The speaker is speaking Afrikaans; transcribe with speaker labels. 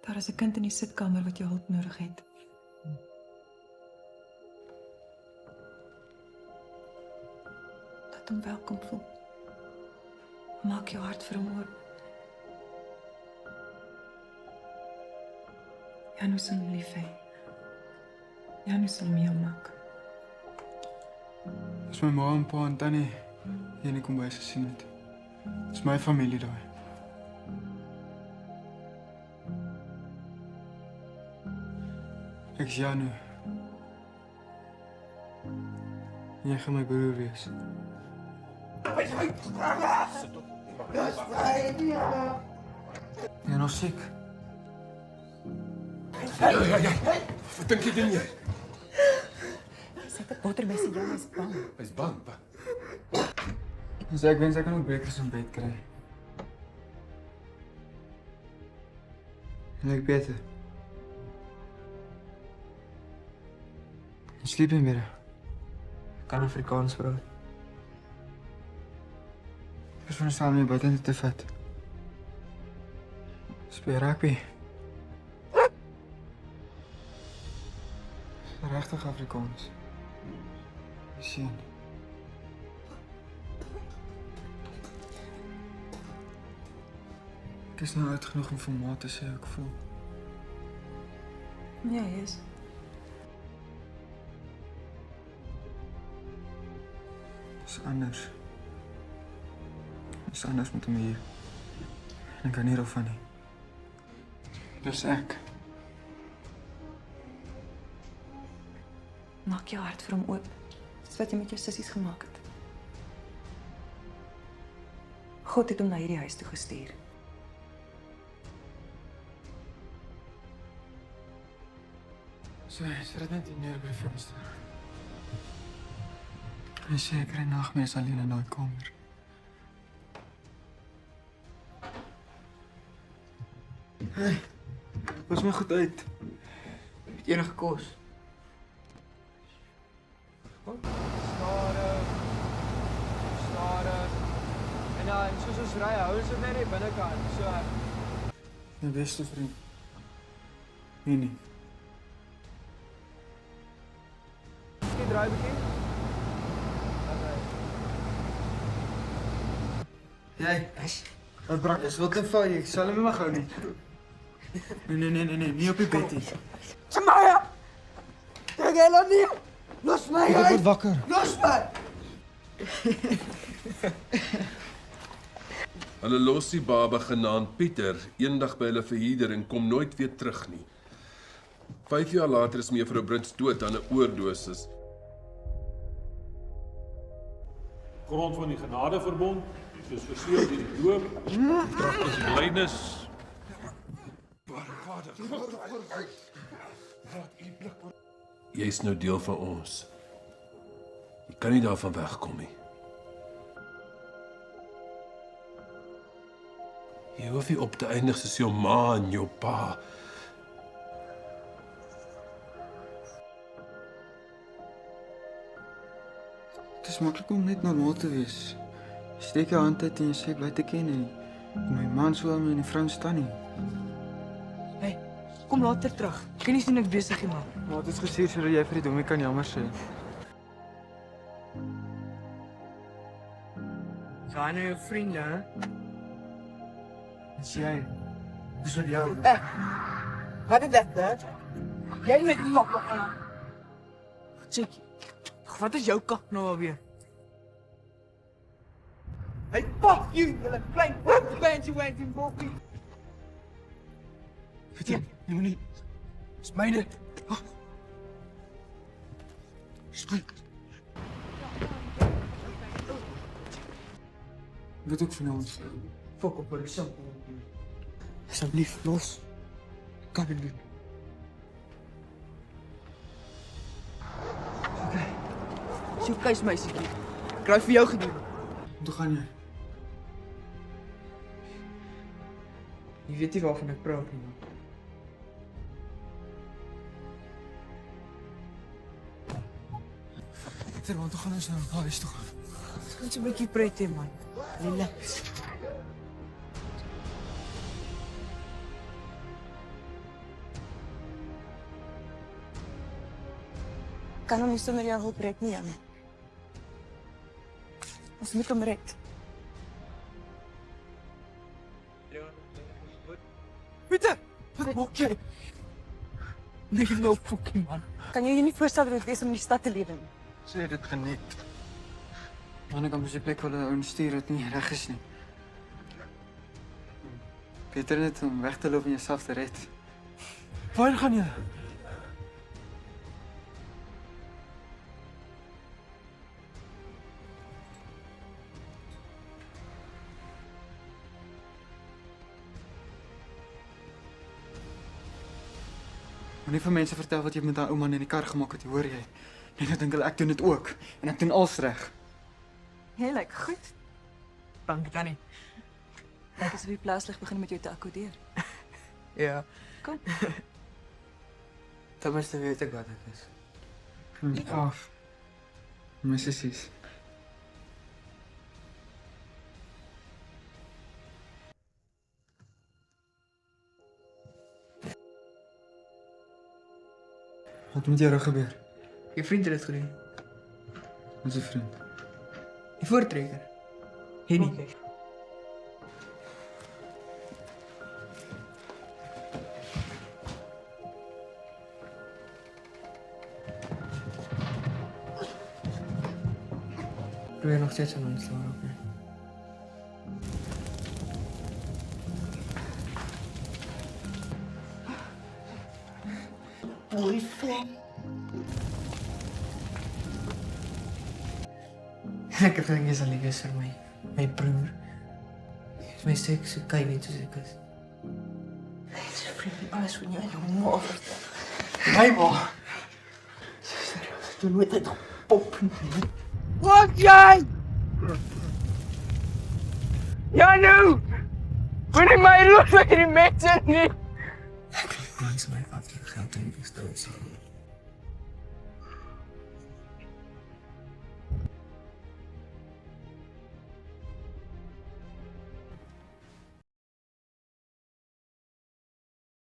Speaker 1: Daar is 'n kind in die sitkamer wat jou hulp nodig het. Laat hom welkom voel. Maak jou hart vir hom oop. Janus sal hom lief hê. Janus sal hom heel maak.
Speaker 2: As my ma en pa en tannie hier nie kom bys gesien het. Dis my familie daai. Ek is Janu. Jy gaan my broer wees. Jy nog siek?
Speaker 3: Ja. Wat dink jy doen jy?
Speaker 1: Sit 'n bottermes in jou is bang.
Speaker 3: Hy's bang.
Speaker 2: Dus ek wens ek kan ook bekers in bed kry. Lyk beter. Jy sliep nie meer. Kan Afrikaans praat. Ek is van saam nie buiten te vat. Speel rugby. Regtig Afrikaans. Jy sien. Ek is nou oud genoeg om vir ma te sê hoe ek voel.
Speaker 1: Ja, hy is.
Speaker 2: Dis anders. Dis anders met hom hier. En ek kan nie daarvan nie. Dis ek.
Speaker 1: Maak jou hart vir hom oop. Dis wat jy met jou sissies gemaak het. God het hom na hierdie huis toe gestuur.
Speaker 2: So, sit net hier neer by die venster. Hy sê ek kry nagmerries alleen in daai kamer. Hey, was my goed uit. Het enige kos?
Speaker 4: Stadig. En ja, en soos ons ry, hou ons dit net die binnekant. So.
Speaker 2: My beste vriend. Nee.
Speaker 4: Jy draai bietjie.
Speaker 2: Jy. Wat brak? Dis wat 'n fout, ek sal hom nie mag hou nie. Nee, nie op die bed nie.
Speaker 5: Samaya! Trek jy nou nie? Los my
Speaker 2: Ek
Speaker 5: uit!
Speaker 2: word wakker.
Speaker 5: Los my!
Speaker 3: Hulle los die baba genaamd Pieter eendag by hulle verhuurder en kom nooit weer terug nie. 5 jaar later is mevrou Brits dood aan 'n oordosis.
Speaker 6: Grond van die genadeverbond, soos verseël deur die doop, kragtens die belydenis.
Speaker 3: Jy's nou deel van ons. Jy kan nie daarvan wegkom nie. Jy hoef nie op te eindig soos jou ma en jou pa.
Speaker 2: Het is maklik om net normaal te wees. Steek jou hand uit en jy sê ek weet te ken nie. My man sou my in die vrou staan nie.
Speaker 5: Hey, kom later terug. Ek kan nie sien ek besig is, man.
Speaker 2: Maar dit is gestuur sodat jy vir die dommie kan jammer sê.
Speaker 5: Gaan nou jou vriende, hè?
Speaker 2: Dis jy. Dis wat jou.
Speaker 5: Wat is dit, hè? Jy met die mop. Check. Wat is jou kak nou alweer? Hey, fuck you, julle klein fancy boppie.
Speaker 2: Vertel, jy moet nie. Dis myne. Oh. Spreek. Wat ook van ons?
Speaker 5: Fuck op die shampoo. Asseblief, los. Kan dit doen. Okay. Jou keus meisietjie. Ek kry vir jou gedoen.
Speaker 2: Toe gaan jy.
Speaker 5: Jy weet nie waarvan ek praat nie.
Speaker 2: Want toe gaan ons nou na huis toe gaan.
Speaker 5: Ons kan so 'n bietjie pret hê, man. Relax. Kan hom nie sonder jou hulp red nie, Jan. Ons moet hom red.
Speaker 7: Pieter, wat maak jy? Nee, nou fucking man.
Speaker 5: Kan jy je nie voorstel dat dit wees om in die stad te lewe nie?
Speaker 2: Sê dit geniet. Man, ek kan mos die plek waar hulle ouens stuur het nie reg is nie. Beter net om weg te loop en jouself te red.
Speaker 7: Waar gaan jy?
Speaker 2: Moenie vir mense vertel wat jy met daai ou man in die kar gemaak het, hoor jy? Net nou dink hulle ek doen dit ook en ek doen alles reg.
Speaker 5: Jy lyk goed.
Speaker 7: Dankie Tannie.
Speaker 5: Lyk asof die plaaslig begin met jou te akkoordeer.
Speaker 7: Ja.
Speaker 5: Kom.
Speaker 7: Ten minste weet ek wat dit is.
Speaker 2: Af. My sissies. Wat met jou rug gebeur?
Speaker 7: Je vriend het dit gedoen.
Speaker 2: Wat is 'n vriend?
Speaker 7: Die voortrekker. Henny. Probeer nog steeds aan ons te lopen. Ek het gedink jy sal lief wees vir my. My broer. Jy is my seks, so kyk net soos ek is.
Speaker 5: Hy is 'n vriend, alles van jou en jou ma vertel.
Speaker 7: My ma.
Speaker 5: Jy moet dit pop nie.
Speaker 7: Wat jy? Janu! Wanneer my los met die mense nie. Ek wil my vader geld en bestel.